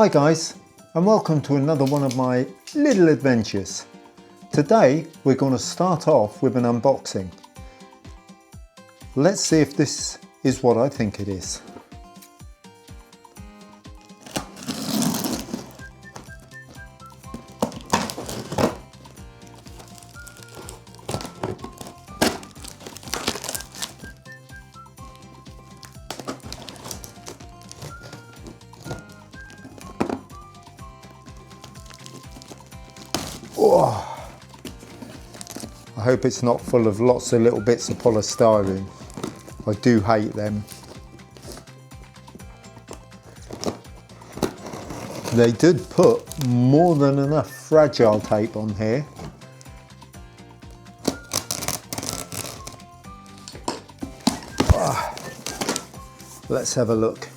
Hi guys, and welcome to another one of my little adventures. Today we're going to start off with an unboxing. Let's see if this is what I think it is. Oh, I hope it's not full of lots of little bits of polystyrene. I do hate them. They did put more than enough fragile tape on here. Let's have a look.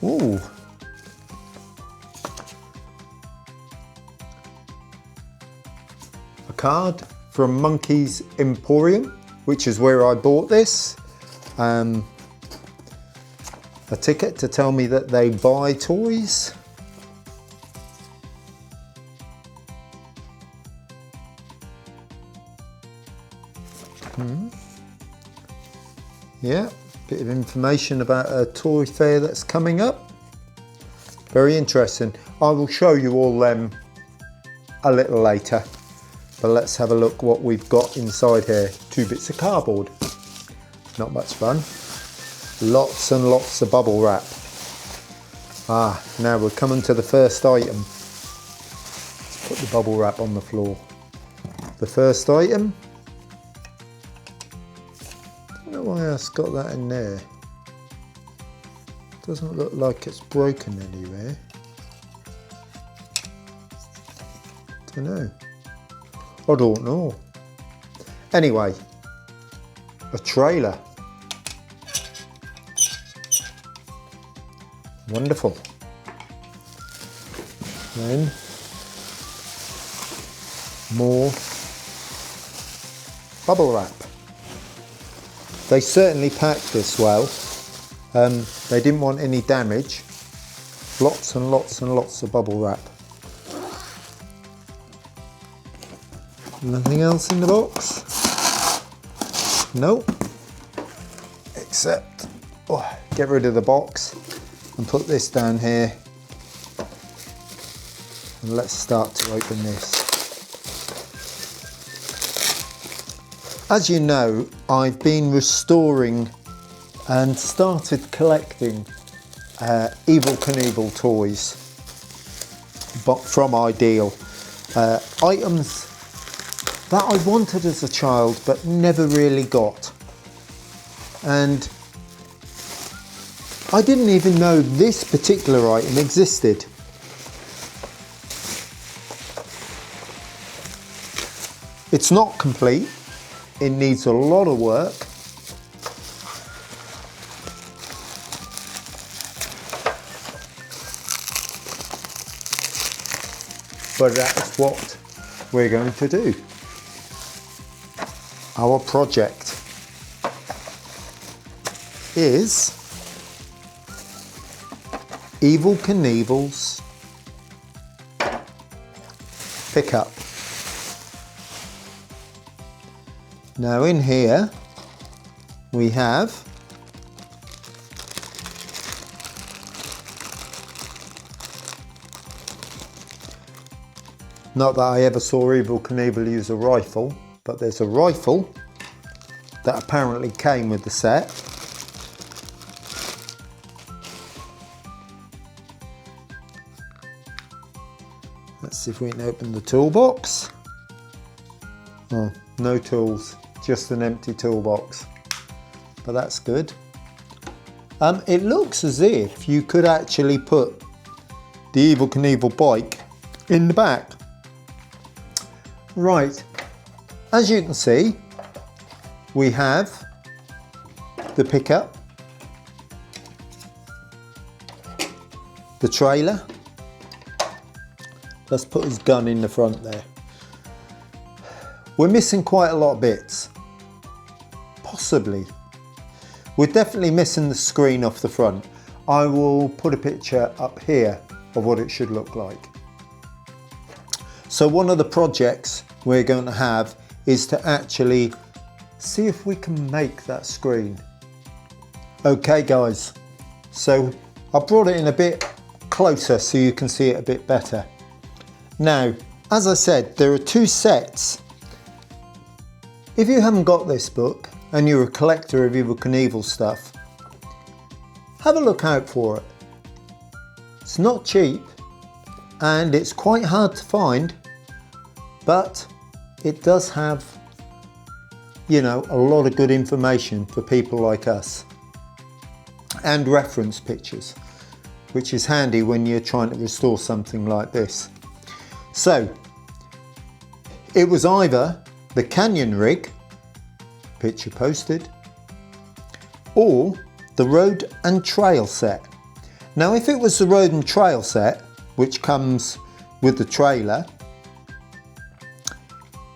Ooh. A card from Monkey's Emporium, which is where I bought this. A ticket to tell me that they buy toys. Yeah, bit of information about a toy fair that's coming up. Very interesting. I will show you all them a little later. But let's have a look what we've got inside here. 2 bits of cardboard. Not much fun. Lots and lots of bubble wrap. Now we're coming to the first item. Let's put the bubble wrap on the floor. The first item. I don't know why it's got that in there. Doesn't look like it's broken anywhere. Don't know. I don't know. Anyway, a trailer. Wonderful. Then more bubble wrap. They certainly packed this well. They didn't want any damage. Lots and lots and lots of bubble wrap. Nothing else in the box? Nope. Except, get rid of the box and put this down here. And let's start to open this. As you know, I've been restoring and started collecting Evel Knievel toys, but from Ideal. Items that I wanted as a child but never really got. And I didn't even know this particular item existed. It's not complete. It needs a lot of work. But that's what we're going to do. Our project is Evel Knievel's pickup. Now in here we have not that I ever saw Evel Knievel use a rifle, but there's a rifle that apparently came with the set. Let's see if we can open the toolbox. Oh, no tools, just an empty toolbox. But that's good. It looks as if you could actually put the Evel Knievel bike in the back. Right, as you can see, we have the pickup, the trailer. Let's put his gun in the front there. We're missing quite a lot of bits. Possibly. We're definitely missing the screen off the front. I will put a picture up here of what it should look like. So one of the projects we're going to have is to actually see if we can make that screen. Okay guys, so I brought it in a bit closer so you can see it a bit better. Now, as I said, there are two sets. If you haven't got this book and you're a collector of Evel Knievel stuff, have a look out for it. It's not cheap and it's quite hard to find, but it does have, you know, a lot of good information for people like us, and reference pictures, which is handy when you're trying to restore something like this. So it was either the Canyon rig, picture posted, or the road and trail set. Now if it was the road and trail set, which comes with the trailer,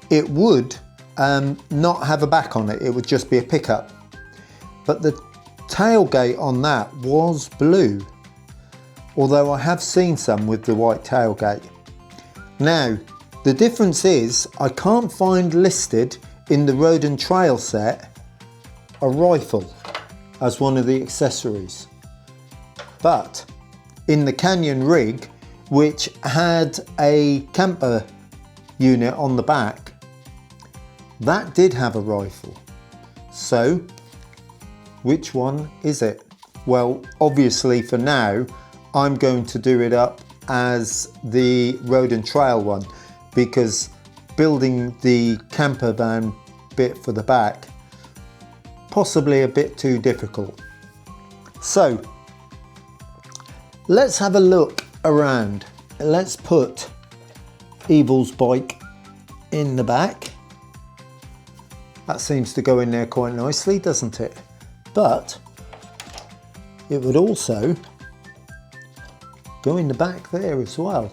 it would not have a back on it, it would just be a pickup. But the tailgate on that was blue, although I have seen some with the white tailgate. Now the difference is I can't find listed in the road and trail set a rifle as one of the accessories, but in the Canyon rig, which had a camper unit on the back, that did have a rifle. So which one is it? Well, obviously for now I'm going to do it up as the road and trail one, because building the camper van bit for the back, possibly a bit too difficult. So let's have a look around. Let's put Evel's bike in the back. That seems to go in there quite nicely, doesn't it? But it would also go in the back there as well,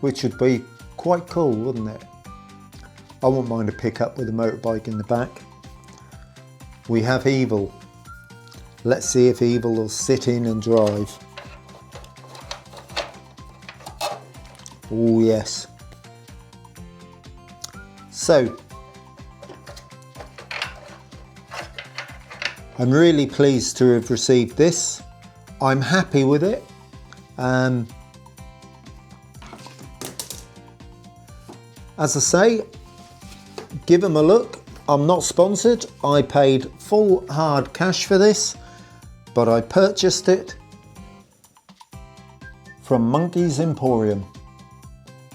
which would be quite cool, wouldn't it? I wouldn't mind a pickup with a motorbike in the back. We have Evel. Let's see if Evel will sit in and drive. Oh yes. So I'm really pleased to have received this. I'm happy with it. As I say, give them a look. I'm not sponsored. I paid full hard cash for this, but I purchased it from Monkey's Emporium.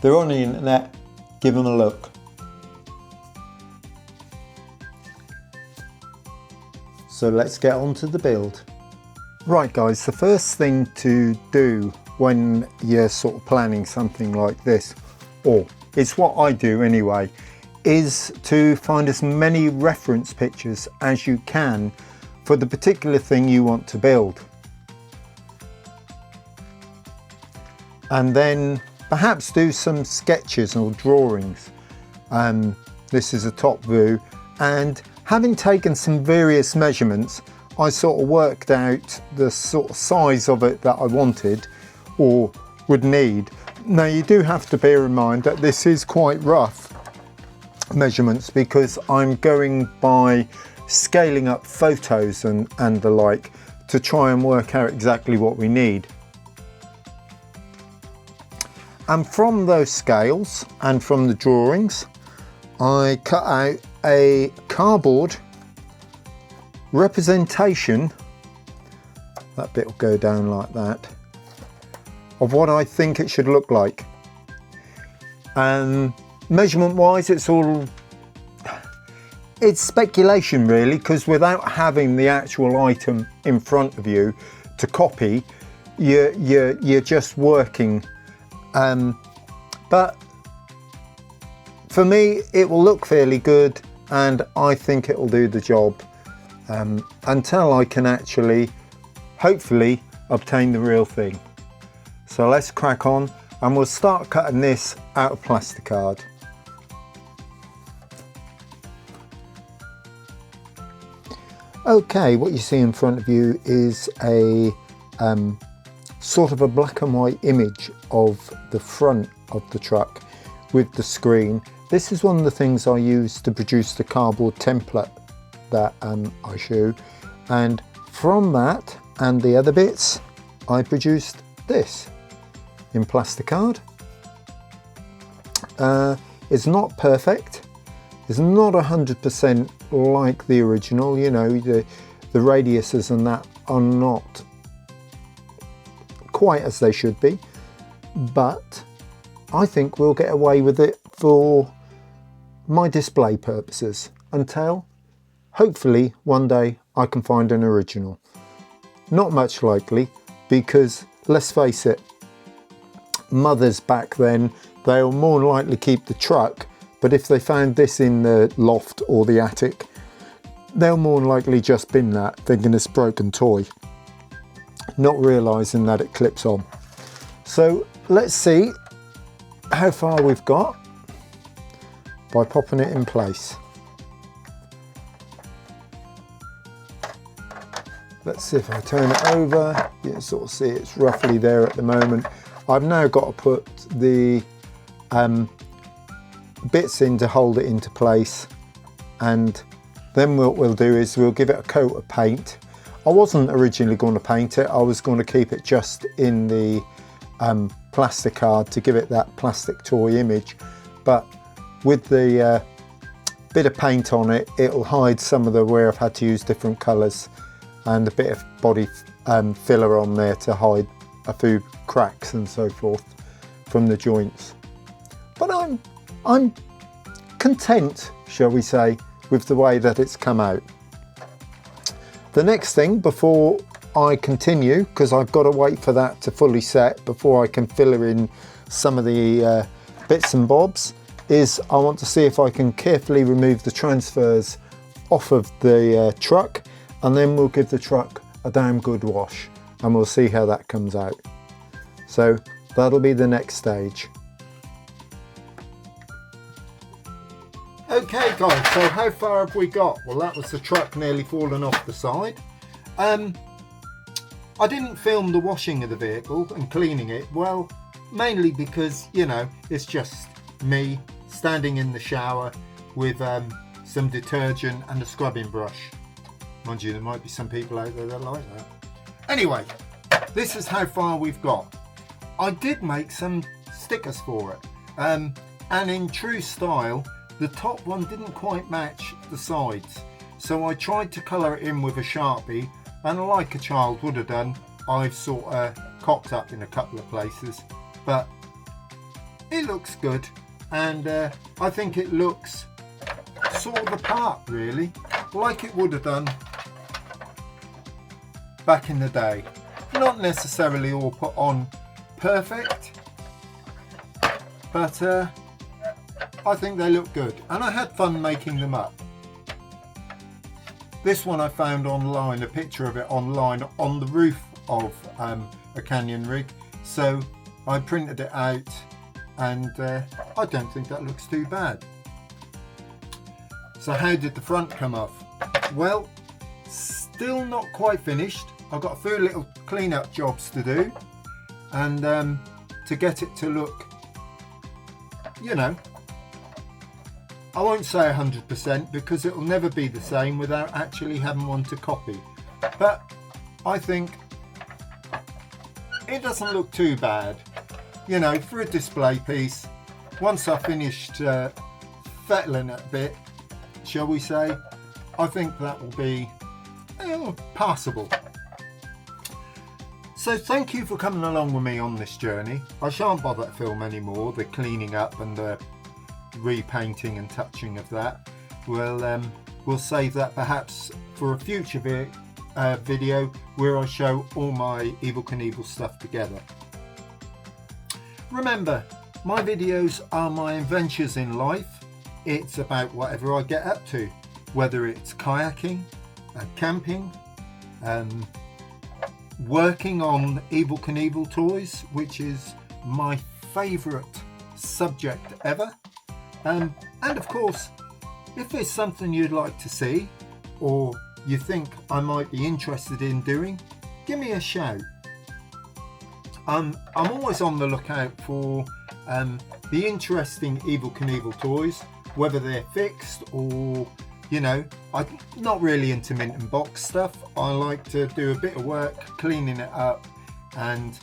They're on the internet. Give them a look. So let's get on to the build. Right guys, the first thing to do when you're sort of planning something like this, or it's what I do anyway, is to find as many reference pictures as you can for the particular thing you want to build. And then perhaps do some sketches or drawings. This is a top view, and having taken some various measurements, I sort of worked out the sort of size of it that I wanted or would need. Now you do have to bear in mind that this is quite rough measurements, because I'm going by scaling up photos and the like to try and work out exactly what we need. And from those scales and from the drawings, I cut out a cardboard representation, that bit will go down like that, of what I think it should look like. Measurement wise, it's speculation really, because without having the actual item in front of you to copy, you're just working. But for me, it will look fairly good, and I think it will do the job until I can actually, hopefully, obtain the real thing. So let's crack on, and we'll start cutting this out of plasticard. Okay, what you see in front of you is a sort of a black and white image of the front of the truck with the screen. This is one of the things I use to produce the cardboard template that I show, and from that and the other bits I produced this in plasticard. It's not perfect, it's not 100% like the original, you know, the radiuses and that are not quite as they should be, but I think we'll get away with it for my display purposes until hopefully one day I can find an original. Not much likely, because let's face it, mothers back then, they'll more than likely keep the truck, but if they found this in the loft or the attic, they'll more than likely just bin that, thinking it's a broken toy, not realising that it clips on. So let's see how far we've got by popping it in place. Let's see if I turn it over, you can sort of see it's roughly there at the moment. I've now got to put the bits in to hold it into place, and then what we'll do is we'll give it a coat of paint. I wasn't originally going to paint it, I was going to keep it just in the plasticard to give it that plastic toy image, but with the bit of paint on it, it'll hide some of the where I've had to use different colours, and a bit of body filler on there to hide a few cracks and so forth from the joints. But I'm content, shall we say, with the way that it's come out. The next thing before I continue, because I've got to wait for that to fully set before I can fill in some of the bits and bobs, is I want to see if I can carefully remove the transfers off of the truck, and then we'll give the truck a damn good wash and we'll see how that comes out. So that'll be the next stage. Okay guys, so how far have we got? Well, that was the truck nearly falling off the side. I didn't film the washing of the vehicle and cleaning it, well, mainly because, you know, it's just me standing in the shower with some detergent and a scrubbing brush. Mind you, there might be some people out there that like that. Anyway, this is how far we've got. I did make some stickers for it, and in true style, the top one didn't quite match the sides, so I tried to colour it in with a Sharpie, and like a child would have done, I've sort of cocked up in a couple of places, but it looks good, and I think it looks sort of the part, really, like it would have done back in the day. Not necessarily all put on perfect, but I think they look good, and I had fun making them up. This one I found online, a picture of it online on the roof of a canyon rig, so I printed it out, and I don't think that looks too bad. So how did the front come off? Well, still not quite finished. I've got a few little clean-up jobs to do, and to get it to look, you know, I won't say 100% because it'll never be the same without actually having one to copy, but I think it doesn't look too bad, you know, for a display piece. Once I finished fettling it a bit, shall we say, I think that will be passable. So thank you for coming along with me on this journey. I shan't bother to film anymore, the cleaning up and the repainting and touching of that. We'll save that perhaps for a future video where I show all my Evel Knievel stuff together. Remember, my videos are my adventures in life. It's about whatever I get up to, whether it's kayaking, camping, working on Evel Knievel toys, which is my favourite subject ever, and of course, if there's something you'd like to see or you think I might be interested in doing, give me a shout. I'm always on the lookout for the interesting Evel Knievel toys, whether they're fixed or, you know, I'm not really into mint and box stuff. I like to do a bit of work cleaning it up and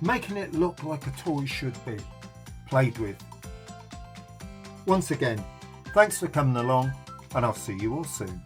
making it look like a toy should be played with. Once again, thanks for coming along, and I'll see you all soon.